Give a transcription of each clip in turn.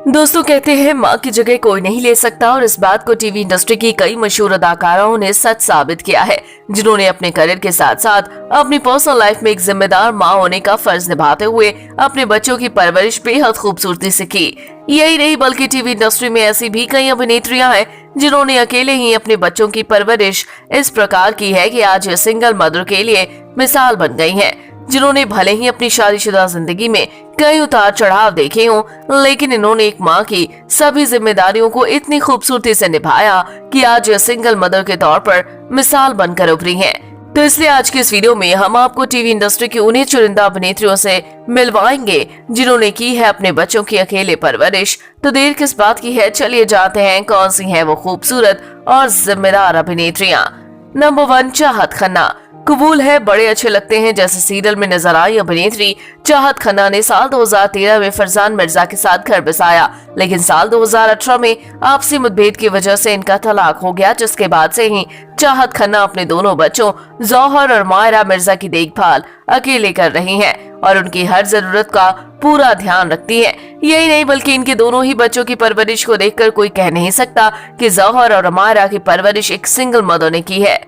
दोस्तों कहते हैं माँ की जगह कोई नहीं ले सकता और इस बात को टीवी इंडस्ट्री की कई मशहूर अदाकाराओं ने सच साबित किया है, जिन्होंने अपने करियर के साथ साथ अपनी पर्सनल लाइफ में एक जिम्मेदार माँ होने का फर्ज निभाते हुए अपने बच्चों की परवरिश बेहद खूबसूरती से की। यही नहीं बल्कि टीवी इंडस्ट्री में ऐसी भी कई अभिनेत्रियां हैं जिन्होंने अकेले ही अपने बच्चों की परवरिश इस प्रकार की है कि आज ये सिंगल मदर के लिए मिसाल बन गई है, जिन्होंने भले ही अपनी शादीशुदा जिंदगी में कई उतार चढ़ाव देखे हों, लेकिन इन्होंने एक माँ की सभी जिम्मेदारियों को इतनी खूबसूरती से निभाया कि आज ये सिंगल मदर के तौर पर मिसाल बनकर उभरी हैं। तो इसलिए आज की इस वीडियो में हम आपको टीवी इंडस्ट्री की उन्हीं चुनिंदा अभिनेत्रियों से मिलवाएंगे जिन्होंने की है अपने बच्चों की अकेले परवरिश। तो देर किस बात की है, चलिए जानते हैं कौन सी है वो खूबसूरत और जिम्मेदार अभिनेत्रियां। नंबर 1, चाहत खन्ना। कबूल है बड़े अच्छे लगते हैं जैसे सीरियल में नजर आई अभिनेत्री चाहत खन्ना ने साल 2013 में फरजान मिर्जा के साथ घर बसाया, लेकिन साल 2018 में आपसी मतभेद की वजह से इनका तलाक हो गया, जिसके बाद से ही चाहत खन्ना अपने दोनों बच्चों जौहर और मायरा मिर्जा की देखभाल अकेले कर रही हैं और उनकी हर जरूरत का पूरा ध्यान रखती हैं। यही नहीं बल्कि इनके दोनों ही बच्चों की परवरिश को देखकर कोई कह नहीं सकता कि जौहर और मायरा की परवरिश एक सिंगल मदर ने की है।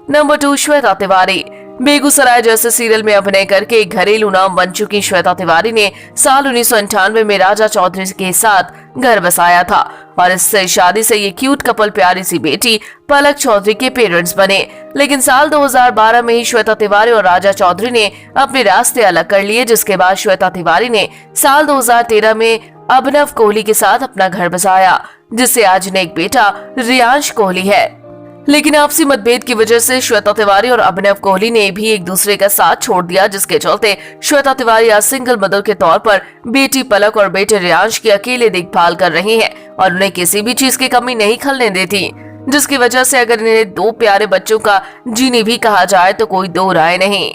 नंबर 2, श्वेता तिवारी। बेगूसराय जैसे सीरियल में अभिनय करके एक घरेलू नाम बन चुकी श्वेता तिवारी ने साल 1998 में राजा चौधरी के साथ घर बसाया था और इससे शादी से ये क्यूट कपल प्यारी सी बेटी पलक चौधरी के पेरेंट्स बने। लेकिन साल 2012 में ही श्वेता तिवारी और राजा चौधरी ने अपने रास्ते अलग कर लिए, जिसके बाद श्वेता तिवारी ने साल 2013 में अभिनव कोहली के साथ अपना घर बसाया, जिससे आज इन्हें एक बेटा रियांश कोहली है। लेकिन आपसी मतभेद की वजह से श्वेता तिवारी और अभिनव कोहली ने भी एक दूसरे का साथ छोड़ दिया, जिसके चलते श्वेता तिवारी आज सिंगल मदर के तौर पर बेटी पलक और बेटे रियांश की अकेले देखभाल कर रही हैं और उन्हें किसी भी चीज की कमी नहीं खलने देती, जिसकी वजह से अगर इन्हें 2 प्यारे बच्चों का जीनी भी कहा जाए तो कोई दो राय नहीं।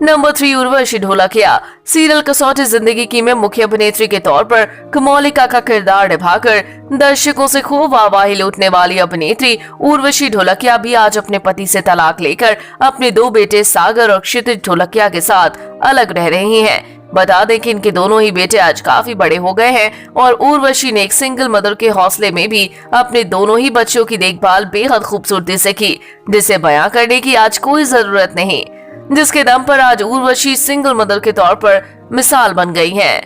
नंबर 3, उर्वशी ढोलकिया। सीरियल कसौटी जिंदगी की में मुख्य अभिनेत्री के तौर पर कमौलिका का किरदार निभाकर दर्शकों से खूब आवाही लूटने वाली अभिनेत्री उर्वशी ढोलकिया भी आज अपने पति से तलाक लेकर अपने 2 बेटे सागर और क्षितिज ढोलकिया के साथ अलग रह रही हैं। बता दें कि इनके दोनों ही बेटे आज काफी बड़े हो गए हैं और उर्वशी ने एक सिंगल मदर के हौसले में भी अपने दोनों ही बच्चों की देखभाल बेहद खूबसूरती से की, जिसे बयां करने की आज कोई जरूरत नहीं, जिसके दम पर आज उर्वशी सिंगल मदर के तौर पर मिसाल बन गई है।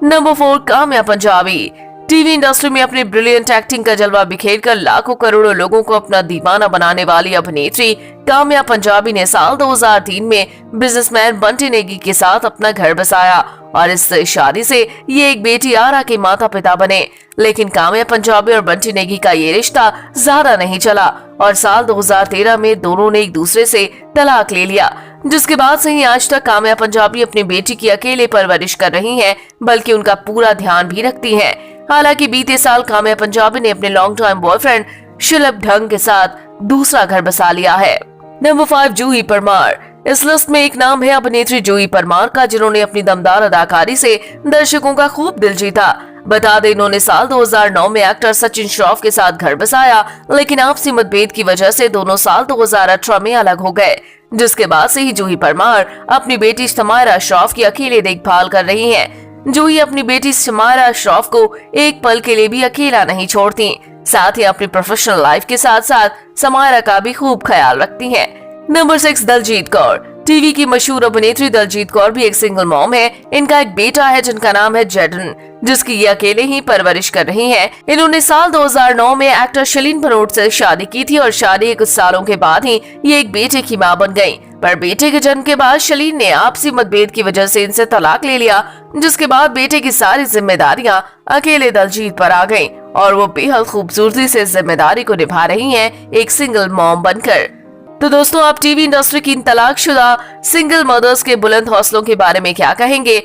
Number 4, Kamya Punjabi. TV industry में अपनी ब्रिलियंट एक्टिंग का जलवा बिखेरकर लाखों करोड़ों लोगों को अपना दीवाना बनाने वाली अभिनेत्री काम्या पंजाबी ने साल 2003 में बिजनेसमैन बंटी नेगी के साथ अपना घर बसाया और इस शादी से ये एक बेटी आरा के माता पिता बने। लेकिन काम्या पंजाबी और बंटी नेगी का ये रिश्ता ज्यादा नहीं चला और साल 2013 में दोनों ने एक दूसरे से तलाक ले लिया, जिसके बाद से ही आज तक काम्या पंजाबी अपनी बेटी की अकेले परवरिश कर रही हैं, बल्कि उनका पूरा ध्यान भी रखती हैं। हालांकि बीते साल काम्या पंजाबी ने अपने लॉन्ग टाइम बॉयफ्रेंड शिलभ ढंग के साथ दूसरा घर बसा लिया है। नंबर 5, जूही परमार। इस लिस्ट में एक नाम है अभिनेत्री जूही परमार का, जिन्होंने अपनी दमदार अदाकारी से दर्शकों का खूब दिल जीता। बता दें इन्होंने साल 2009 में एक्टर सचिन श्रॉफ के साथ घर बसाया, लेकिन आपसी मतभेद की वजह से दोनों साल 2018 में अलग हो गए, जिसके बाद से ही जूही परमार अपनी बेटी समायरा श्रॉफ की अकेले देखभाल कर रही हैं। जूही अपनी बेटी समायरा श्रॉफ को एक पल के लिए भी अकेला नहीं छोड़ती, साथ ही अपनी प्रोफेशनल लाइफ के साथ साथ समायरा का भी खूब ख्याल रखती हैं। नंबर 6, दलजीत कौर। टीवी की मशहूर अभिनेत्री दलजीत कौर भी एक सिंगल मॉम है। इनका एक बेटा है जिनका नाम है जैडन, जिसकी ये अकेले ही परवरिश कर रही हैं। इन्होंने साल 2009 में एक्टर शलीन भनोट से शादी की थी और शादी के कुछ सालों के बाद ही ये एक बेटे की मां बन गयी, पर बेटे के जन्म के बाद शलीन ने आपसी मतभेद की वजह से इनसे तलाक ले लिया, जिसके बाद बेटे की सारी जिम्मेदारियां अकेले दलजीत पर आ गयी और वो बेहद खूबसूरती से जिम्मेदारी को निभा रही हैं एक सिंगल मॉम बनकर। तो दोस्तों, आप टीवी इंडस्ट्री की इन तलाकशुदा सिंगल मदर्स के बुलंद हौसलों के बारे में क्या कहेंगे?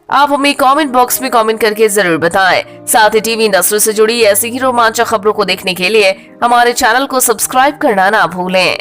आप हमें कमेंट बॉक्स में कमेंट करके जरूर बताएं। साथ ही टीवी इंडस्ट्री से जुड़ी ऐसी ही रोमांचक खबरों को देखने के लिए हमारे चैनल को सब्सक्राइब करना ना भूलें।